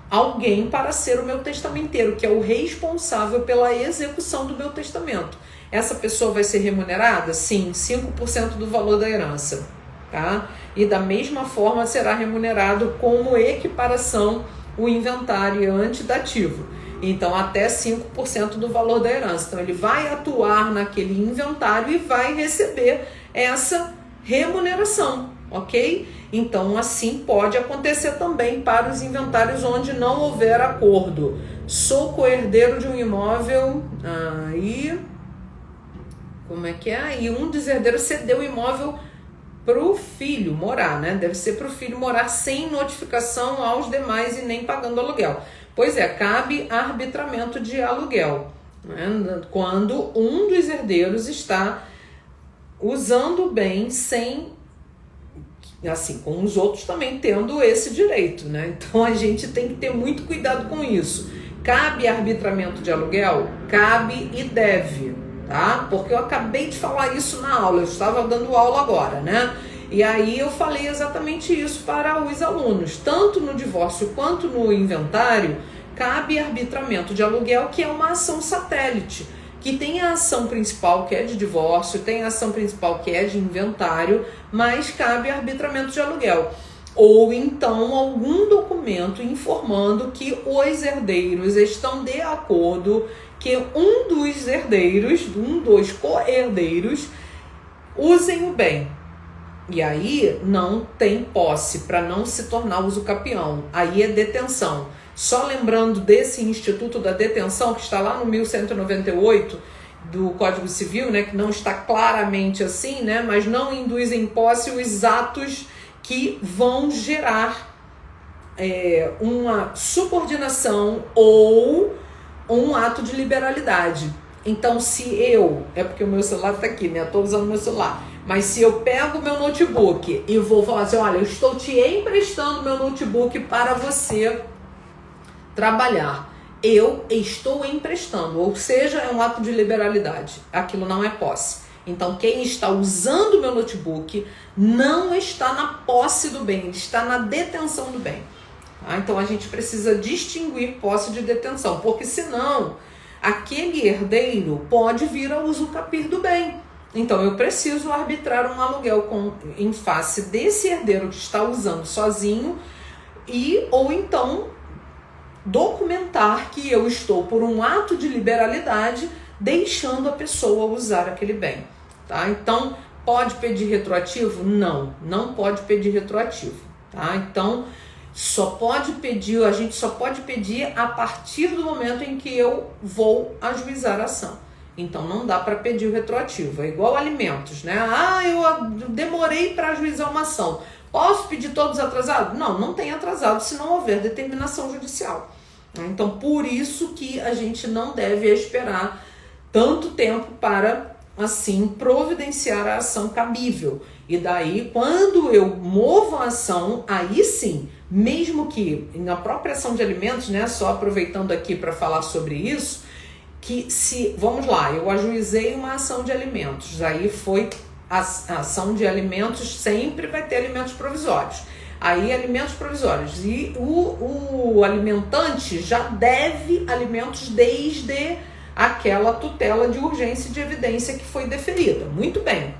alguém para ser o meu testamenteiro, que é o responsável pela execução do meu testamento. Essa pessoa vai ser remunerada? Sim, 5% do valor da herança, tá? E da mesma forma será remunerado como equiparação o inventário antidativo. Então, até 5% do valor da herança. Então, ele vai atuar naquele inventário e vai receber essa remuneração, ok? Então, assim pode acontecer também para os inventários onde não houver acordo. Sou coerdeiro de um imóvel, aí... Como é que é? Aí um dos herdeiros cedeu o imóvel para o filho morar, né? Deve ser para o filho morar sem notificação aos demais e nem pagando aluguel. Pois é, cabe arbitramento de aluguel, né? Quando um dos herdeiros está usando o bem sem, assim, com os outros também tendo esse direito, né? Então a gente tem que ter muito cuidado com isso. Cabe arbitramento de aluguel? Cabe e deve, tá? Porque eu acabei de falar isso na aula, eu estava dando aula agora, né? E aí eu falei exatamente isso para os alunos, tanto no divórcio quanto no inventário, cabe arbitramento de aluguel, que é uma ação satélite, que tem a ação principal que é de divórcio, tem a ação principal que é de inventário, mas cabe arbitramento de aluguel. Ou então algum documento informando que os herdeiros estão de acordo que um dos herdeiros, um dos co-herdeiros, usem o bem. E aí não tem posse, para não se tornar usucapião. Aí é detenção. Só lembrando desse Instituto da Detenção, que está lá no 1198 do Código Civil, né, que não está claramente assim, né, mas não induz em posse os atos que vão gerar uma subordinação ou um ato de liberalidade. Então, se eu... É porque o meu celular está aqui, né? Eu estou usando o meu celular. Mas se eu pego o meu notebook e vou falar assim, olha, eu estou te emprestando meu notebook para você trabalhar. Eu estou emprestando, ou seja, é um ato de liberalidade. Aquilo não é posse. Então, quem está usando o meu notebook não está na posse do bem, ele está na detenção do bem. Tá? Então, a gente precisa distinguir posse de detenção, porque senão aquele herdeiro pode vir a usucapir do bem. Então, eu preciso arbitrar um aluguel em face desse herdeiro que está usando sozinho ou então documentar que eu estou, por um ato de liberalidade, deixando a pessoa usar aquele bem. Tá? Então, pode pedir retroativo? Não, não pode pedir retroativo. Tá? Então, a gente só pode pedir a partir do momento em que eu vou ajuizar a ação. Então, não dá para pedir o retroativo. É igual alimentos, né? Eu demorei para ajuizar uma ação. Posso pedir todos atrasados? Não, não tem atrasado se não houver determinação judicial. Então, por isso que a gente não deve esperar tanto tempo para, assim, providenciar a ação cabível. E daí, quando eu movo a ação, aí sim, mesmo que na própria ação de alimentos, né, só aproveitando aqui para falar sobre isso, que se, vamos lá, eu ajuizei uma ação de alimentos, aí foi a ação de alimentos, sempre vai ter alimentos provisórios. Aí, alimentos provisórios. E o alimentante já deve alimentos desde aquela tutela de urgência e de evidência que foi deferida. Muito bem.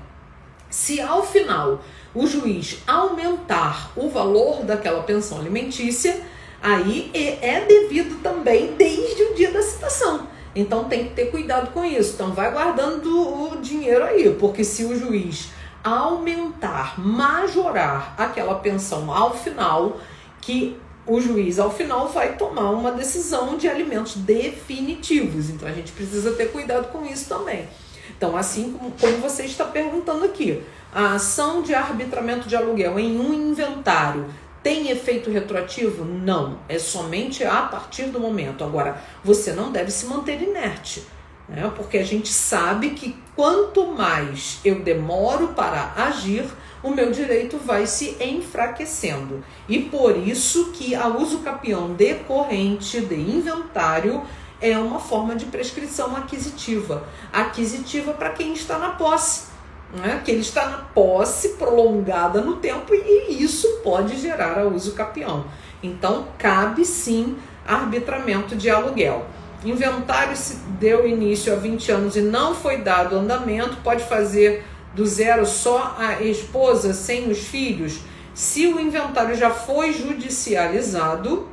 Se ao final o juiz aumentar o valor daquela pensão alimentícia, aí é devido também desde o dia da citação. Então tem que ter cuidado com isso. Então vai guardando o dinheiro aí, porque se o juiz aumentar, majorar aquela pensão ao final, que o juiz ao final vai tomar uma decisão de alimentos definitivos. Então a gente precisa ter cuidado com isso também. Então, assim como você está perguntando aqui, a ação de arbitramento de aluguel em um inventário tem efeito retroativo? Não, é somente a partir do momento. Agora, você não deve se manter inerte, né? Porque a gente sabe que quanto mais eu demoro para agir, o meu direito vai se enfraquecendo. E por isso que a usucapião decorrente de inventário é uma forma de prescrição aquisitiva. Aquisitiva para quem está na posse, né? Que ele está na posse prolongada no tempo e isso pode gerar a usucapião. Então, cabe sim arbitramento de aluguel. Inventário se deu início há 20 anos e não foi dado andamento, pode fazer do zero só a esposa sem os filhos? Se o inventário já foi judicializado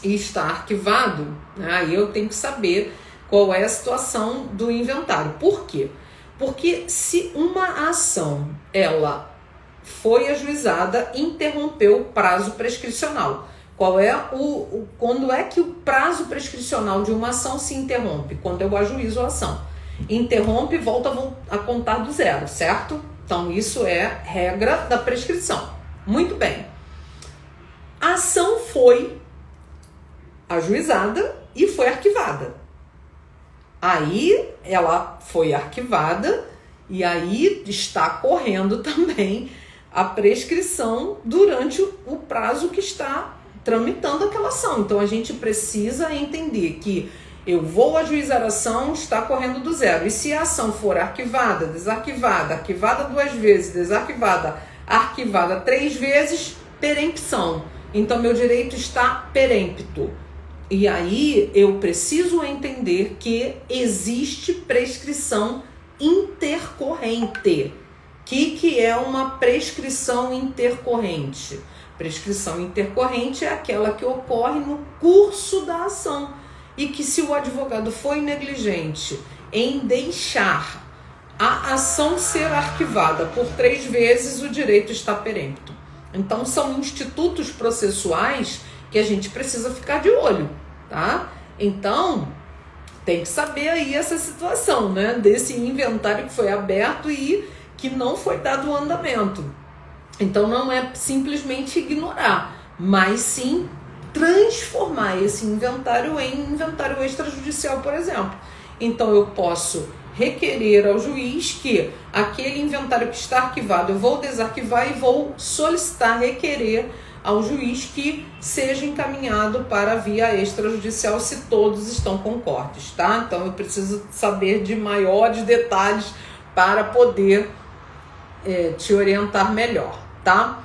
e está arquivado, né, aí eu tenho que saber qual é a situação do inventário. Por quê? Porque se uma ação ela foi ajuizada, interrompeu o prazo prescricional. Quando é que o prazo prescricional de uma ação se interrompe? Quando eu ajuizo a ação. Interrompe e volta a contar do zero, certo? Então isso é regra da prescrição. Muito bem. A ação foi ajuizada e foi arquivada. Aí ela foi arquivada e aí está correndo também a prescrição durante o prazo que está tramitando aquela ação. Então a gente precisa entender que eu vou ajuizar a ação, está correndo do zero. E se a ação for arquivada, desarquivada, arquivada 2 vezes, desarquivada, arquivada 3 vezes, perempção. Então meu direito está perempto. E aí eu preciso entender que existe prescrição intercorrente. O que é uma prescrição intercorrente? Prescrição intercorrente é aquela que ocorre no curso da ação e que, se o advogado foi negligente em deixar a ação ser arquivada por 3 vezes, o direito está perempto. Então são institutos processuais que a gente precisa ficar de olho, tá? Então tem que saber aí essa situação, né? Desse inventário que foi aberto e que não foi dado o andamento. Então não é simplesmente ignorar, mas sim transformar esse inventário em inventário extrajudicial, por exemplo. Então eu posso requerer ao juiz que aquele inventário que está arquivado eu vou desarquivar e vou solicitar, requerer ao juiz que seja encaminhado para a via extrajudicial se todos estão concordes, tá? Então eu preciso saber de maiores detalhes para poder te orientar melhor, tá?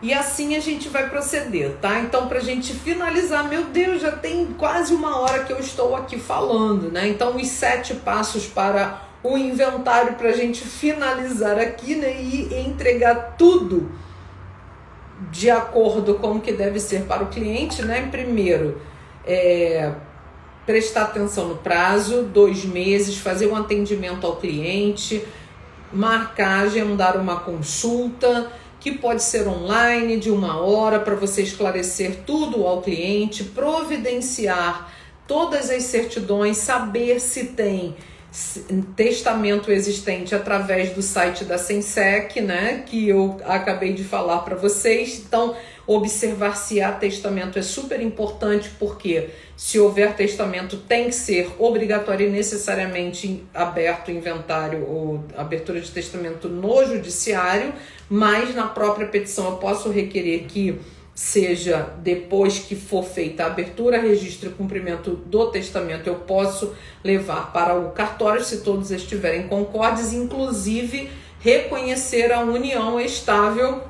E assim a gente vai proceder, tá? Então, pra gente finalizar, meu Deus, já tem quase 1 hora que eu estou aqui falando, né? Então, os 7 passos para o inventário pra gente finalizar aqui, né? E entregar tudo de acordo com o que deve ser para o cliente, né? Primeiro, prestar atenção no prazo, 2 meses, fazer um atendimento ao cliente, marcar, agendar uma consulta, que pode ser online de 1 hora para você esclarecer tudo ao cliente, providenciar todas as certidões, saber se tem testamento existente através do site da Sensec, né, que eu acabei de falar para vocês. Então, observar se há testamento é super importante, porque se houver testamento tem que ser obrigatório e necessariamente aberto inventário ou abertura de testamento no judiciário, mas na própria petição eu posso requerer que seja, depois que for feita a abertura, registro e cumprimento do testamento, eu posso levar para o cartório se todos estiverem concordes, inclusive reconhecer a união estável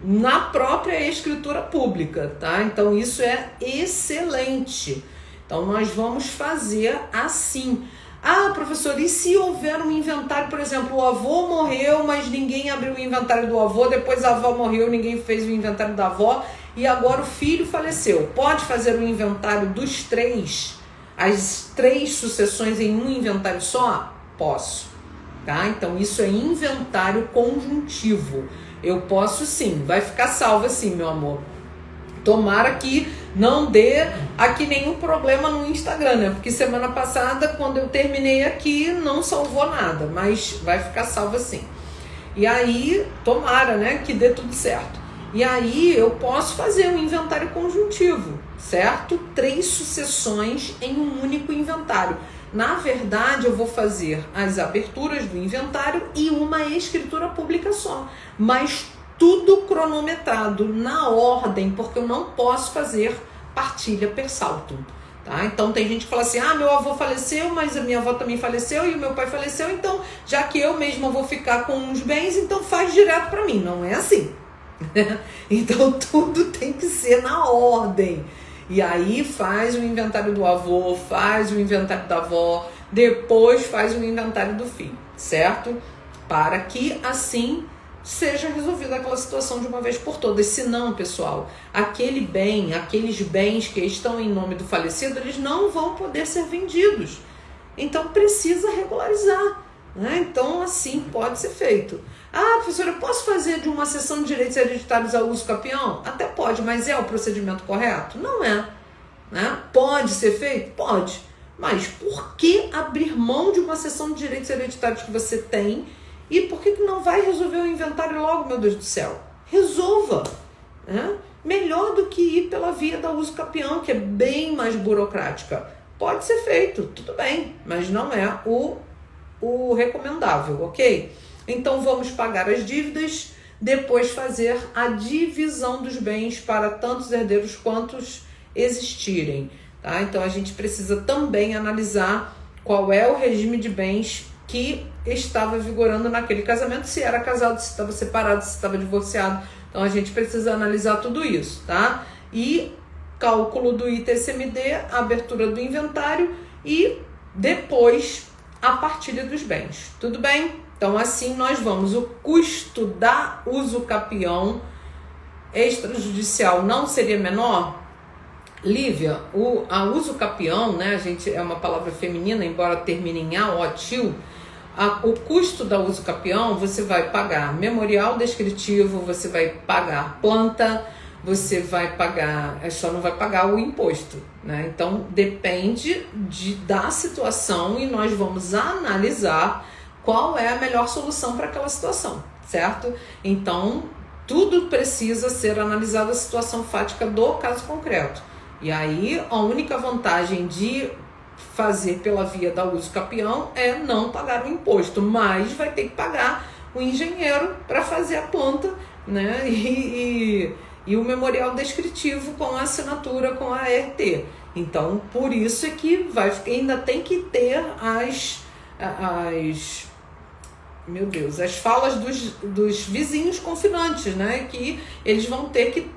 na própria escritura pública, tá? Então isso é excelente. Então nós vamos fazer assim. Ah, professor, e se houver um inventário, por exemplo, o avô morreu, mas ninguém abriu o inventário do avô, depois a avó morreu, ninguém fez o inventário da avó, e agora o filho faleceu. Pode fazer o inventário dos 3, as 3 sucessões em um inventário só? Posso, tá? Então isso é inventário conjuntivo. Eu posso sim, vai ficar salvo assim, meu amor. Tomara que não dê aqui nenhum problema no Instagram, né? Porque semana passada, quando eu terminei aqui, não salvou nada, mas vai ficar salvo assim. E aí, tomara, né, que dê tudo certo. E aí eu posso fazer um inventário conjuntivo, certo? 3 sucessões em um único inventário. Na verdade, eu vou fazer as aberturas do inventário e uma escritura pública só, mas tudo cronometrado na ordem, porque eu não posso fazer partilha per saltum, tá? Então tem gente que fala assim, ah, meu avô faleceu, mas a minha avó também faleceu e o meu pai faleceu, então já que eu mesma vou ficar com os bens, então faz direto para mim. Não é assim, Então tudo tem que ser na ordem. E aí faz o inventário do avô, faz o inventário da avó, depois faz o inventário do filho, certo? Para que assim seja resolvida aquela situação de uma vez por todas. Se não, pessoal, aqueles bens que estão em nome do falecido, eles não vão poder ser vendidos. Então precisa regularizar, né? Então assim pode ser feito. Ah, professora, eu posso fazer de uma cessão de direitos hereditários ao uso capião? Até pode, mas é o procedimento correto? Não é, né? Pode ser feito? Pode. Mas por que abrir mão de uma cessão de direitos hereditários que você tem? E por que não vai resolver o inventário logo, meu Deus do céu? Resolva, né? Melhor do que ir pela via da uso capião, que é bem mais burocrática. Pode ser feito, tudo bem, mas não é o recomendável, ok? Então vamos pagar as dívidas, depois fazer a divisão dos bens para tantos herdeiros quantos existirem, tá? Então a gente precisa também analisar qual é o regime de bens que estava vigorando naquele casamento, se era casado, se estava separado, se estava divorciado. Então a gente precisa analisar tudo isso, tá? E cálculo do ITCMD, abertura do inventário e depois a partilha dos bens. Tudo bem? Então assim nós vamos, o custo da uso capião extrajudicial não seria menor? Lívia, a uso capião, né, é uma palavra feminina, embora termine em a, o, til, o custo da uso capião, você vai pagar memorial descritivo, você vai pagar planta, você vai pagar, só não vai pagar o imposto, né? Então depende da situação e nós vamos analisar qual é a melhor solução para aquela situação, certo? Então tudo precisa ser analisado a situação fática do caso concreto. E aí a única vantagem de fazer pela via da uso capião é não pagar o imposto, mas vai ter que pagar o engenheiro para fazer a planta, né? E o memorial descritivo com a assinatura com a ART. Então, por isso é que ainda tem que ter as falas dos vizinhos confinantes, né? Que eles vão ter que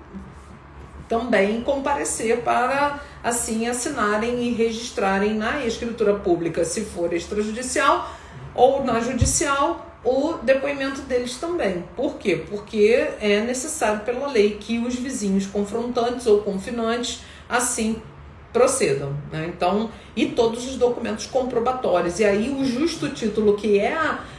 também comparecer para assim assinarem e registrarem na escritura pública, se for extrajudicial, ou na judicial, o depoimento deles também. Por quê? Porque é necessário pela lei que os vizinhos confrontantes ou confinantes assim procedam, né? Então, e todos os documentos comprobatórios. E aí o justo título, que é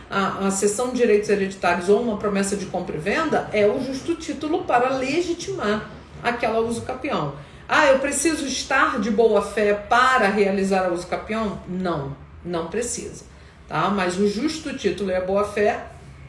a cessão de direitos hereditários ou uma promessa de compra e venda, é o justo título para legitimar aquela uso capião. Ah, eu preciso estar de boa fé para realizar a uso capião? Não precisa, tá? Mas o justo título e a boa fé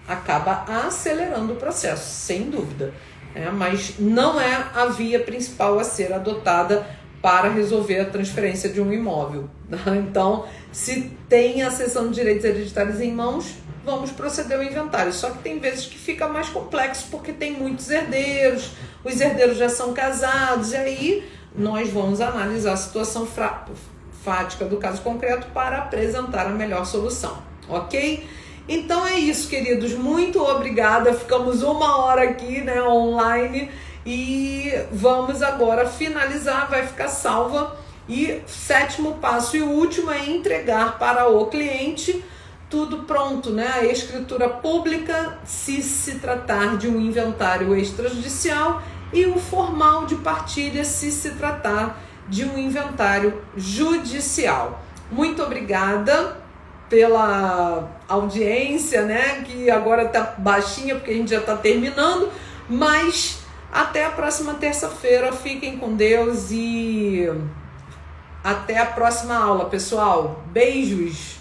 acaba acelerando o processo, sem dúvida, né? Mas não é a via principal a ser adotada para resolver a transferência de um imóvel, tá? Então, se tem a cessão de direitos hereditários em mãos, vamos proceder ao inventário. Só que tem vezes que fica mais complexo porque tem muitos herdeiros, os herdeiros já são casados, e aí nós vamos analisar a situação fática do caso concreto para apresentar a melhor solução, ok? Então é isso, queridos, muito obrigada, ficamos 1 hora aqui, né, online, e vamos agora finalizar, vai ficar salva, e 7º passo e o último é entregar para o cliente tudo pronto, né? A escritura pública, se tratar de um inventário extrajudicial, e o formal de partilha, se tratar de um inventário judicial. Muito obrigada pela audiência, né? Que agora tá baixinha porque a gente já tá terminando, mas até a próxima terça-feira. Fiquem com Deus e até a próxima aula, pessoal. Beijos!